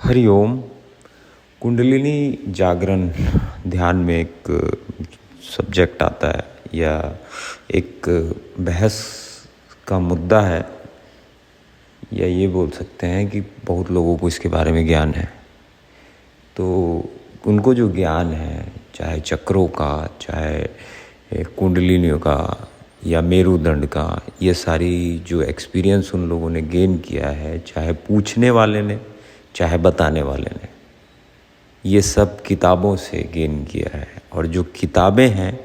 हरिओम। कुंडलिनी जागरण ध्यान में एक सब्जेक्ट आता है या एक बहस का मुद्दा है, या ये बोल सकते हैं कि बहुत लोगों को इसके बारे में ज्ञान है। तो उनको जो ज्ञान है, चाहे चक्रों का, चाहे कुंडलिनियों का या मेरुदंड का, ये सारी जो एक्सपीरियंस उन लोगों ने गेन किया है, चाहे पूछने वाले ने चाहे बताने वाले ने, ये सब किताबों से गेन किया है। और जो किताबें हैं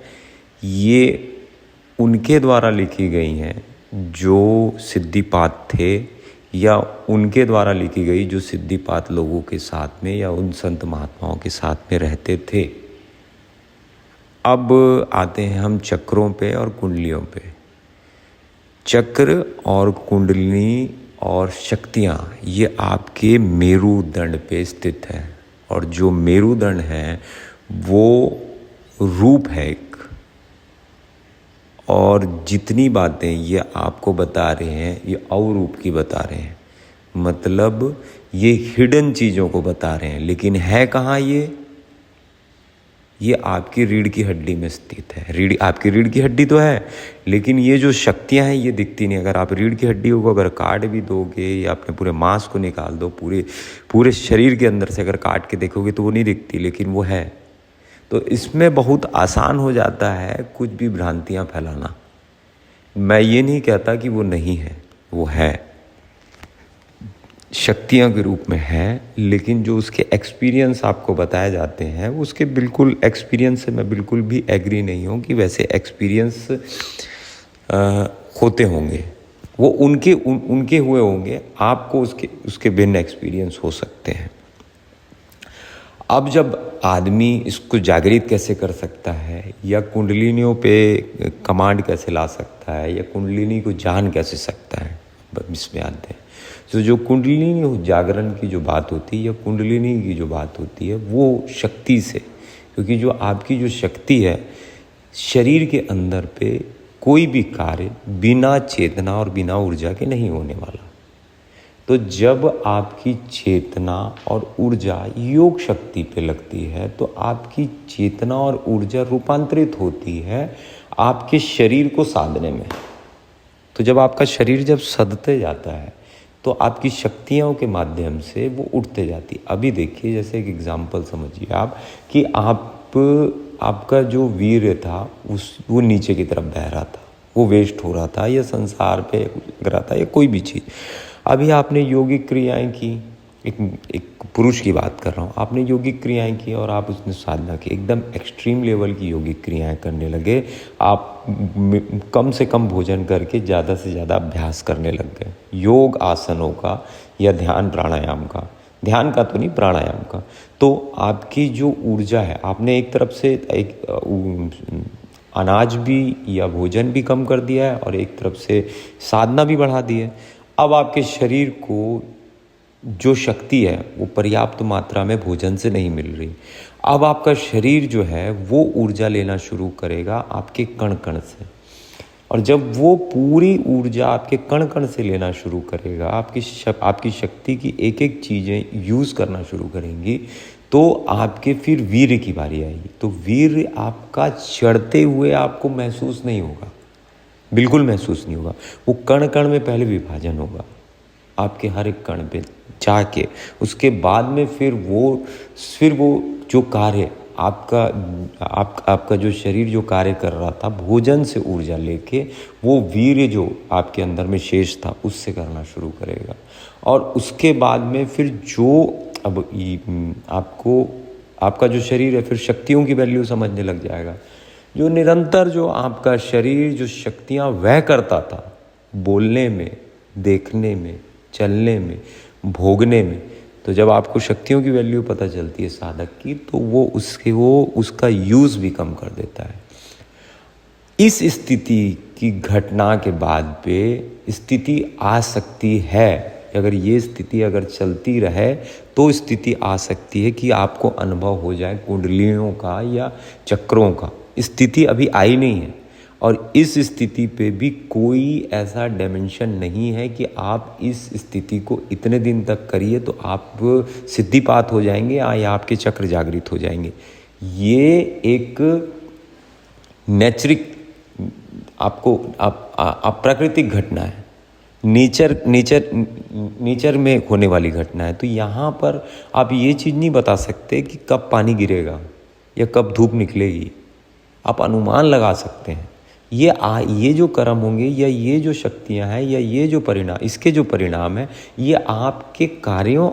ये उनके द्वारा लिखी गई हैं जो सिद्धिपात थे, या उनके द्वारा लिखी गई जो सिद्धिपात लोगों के साथ में या उन संत महात्माओं के साथ में रहते थे। अब आते हैं हम चक्रों पे और कुंडलियों पे। चक्र और कुंडलिनी और शक्तियाँ ये आपके मेरुदंड पे स्थित है, और जो मेरुदंड है वो रूप है एक, और जितनी बातें ये आपको बता रहे हैं ये अवरूप की बता रहे हैं, मतलब ये हिडन चीज़ों को बता रहे हैं। लेकिन है कहाँ ये आपकी रीढ़ की हड्डी में स्थित है। आपकी रीढ़ की हड्डी तो है, लेकिन ये जो शक्तियाँ हैं ये दिखती नहीं। अगर आप रीढ़ की हड्डी को अगर काट भी दोगे या अपने पूरे मांस को निकाल दो, पूरे शरीर के अंदर से अगर काट के देखोगे तो वो नहीं दिखती, लेकिन वो है। तो इसमें बहुत आसान हो जाता है कुछ भी भ्रांतियाँ फैलाना। मैं ये नहीं कहता कि वो नहीं है, वो है, शक्तियाँ के रूप में है, लेकिन जो उसके एक्सपीरियंस आपको बताए जाते हैं उसके बिल्कुल एक्सपीरियंस से मैं बिल्कुल भी एग्री नहीं हूँ कि वैसे एक्सपीरियंस होते होंगे। वो उनके हुए होंगे, आपको उसके भिन्न एक्सपीरियंस हो सकते हैं। अब जब आदमी इसको जागृत कैसे कर सकता है, या कुंडलिनियों पे कमांड कैसे ला सकता है, या कुंडलिनी को जान कैसे सकता है, इसमें आते हैं। तो जो कुंडलिनी जागरण की जो बात होती है या कुंडलिनी की जो बात होती है वो शक्ति से, क्योंकि जो आपकी जो शक्ति है शरीर के अंदर पे कोई भी कार्य बिना चेतना और बिना ऊर्जा के नहीं होने वाला। तो जब आपकी चेतना और ऊर्जा योग शक्ति पे लगती है तो आपकी चेतना और ऊर्जा रूपांतरित होती है आपके शरीर को साधने में। तो जब आपका शरीर जब सधते जाता है तो आपकी शक्तियों के माध्यम से वो उठते जाती। अभी देखिए, जैसे एक एग्जांपल समझिए आप कि आपका जो वीर्य था वो नीचे की तरफ बह रहा था, वो वेस्ट हो रहा था, या संसार पे लग रहा था, या कोई भी चीज़। अभी आपने योगिक क्रियाएं की, एक पुरुष की बात कर रहा हूँ, आपने योगिक क्रियाएं की और आप उसने साधना की, एकदम एक्सट्रीम लेवल की योगिक क्रियाएं करने लगे। आप कम से कम भोजन करके ज़्यादा से ज़्यादा अभ्यास करने लग गए, योग आसनों का या ध्यान प्राणायाम का, ध्यान का तो नहीं, प्राणायाम का। तो आपकी जो ऊर्जा है, आपने एक तरफ से अनाज भी या भोजन भी कम कर दिया है और एक तरफ से साधना भी बढ़ा दी है। अब आपके शरीर को जो शक्ति है वो पर्याप्त मात्रा में भोजन से नहीं मिल रही। अब आपका शरीर जो है वो ऊर्जा लेना शुरू करेगा आपके कण कण से, और जब वो पूरी ऊर्जा आपके कण कण से लेना शुरू करेगा, आपकी शक्ति की एक एक चीज़ें यूज़ करना शुरू करेंगी, तो आपके फिर वीर्य की बारी आएगी। तो वीर्य आपका चढ़ते हुए आपको महसूस नहीं होगा, बिल्कुल महसूस नहीं होगा। वो कण कण में पहले विभाजन होगा आपके हर एक कण पे जाके, उसके बाद में फिर वो जो कार्य आपका जो शरीर जो कार्य कर रहा था भोजन से ऊर्जा लेके, वो वीर्य जो आपके अंदर में शेष था उससे करना शुरू करेगा। और उसके बाद में फिर जो अब आपका जो शरीर है फिर शक्तियों की वैल्यू समझने लग जाएगा। जो निरंतर जो आपका शरीर जो शक्तियाँ वह करता था, बोलने में, देखने में, चलने में, भोगने में, तो जब आपको शक्तियों की वैल्यू पता चलती है साधक की, तो वो उसका यूज़ भी कम कर देता है। इस स्थिति की घटना के बाद पे स्थिति आ सकती है, अगर ये स्थिति अगर चलती रहे तो स्थिति आ सकती है कि आपको अनुभव हो जाए कुंडलियों का या चक्रों का। स्थिति अभी आई नहीं है, और इस स्थिति पे भी कोई ऐसा डायमेंशन नहीं है कि आप इस स्थिति को इतने दिन तक करिए तो आप सिद्धिपात हो जाएंगे या आपके चक्र जागृत हो जाएंगे। ये एक नेचरिक आपको अप्राकृतिक घटना है, नेचर में होने वाली घटना है। तो यहाँ पर आप ये चीज़ नहीं बता सकते कि कब पानी गिरेगा या कब धूप निकलेगी। आप अनुमान लगा सकते हैं ये जो कर्म होंगे या ये जो शक्तियाँ हैं या ये जो परिणाम, इसके जो परिणाम है, ये आपके कार्यों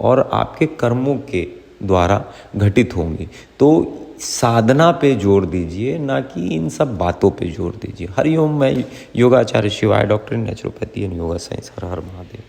और आपके कर्मों के द्वारा घटित होंगे। तो साधना पे जोर दीजिए, ना कि इन सब बातों पे जोर दीजिए। हरिओम। मैं योगाचार्य शिवाय, doctor in naturopathy and yoga science. Her her Mahadev.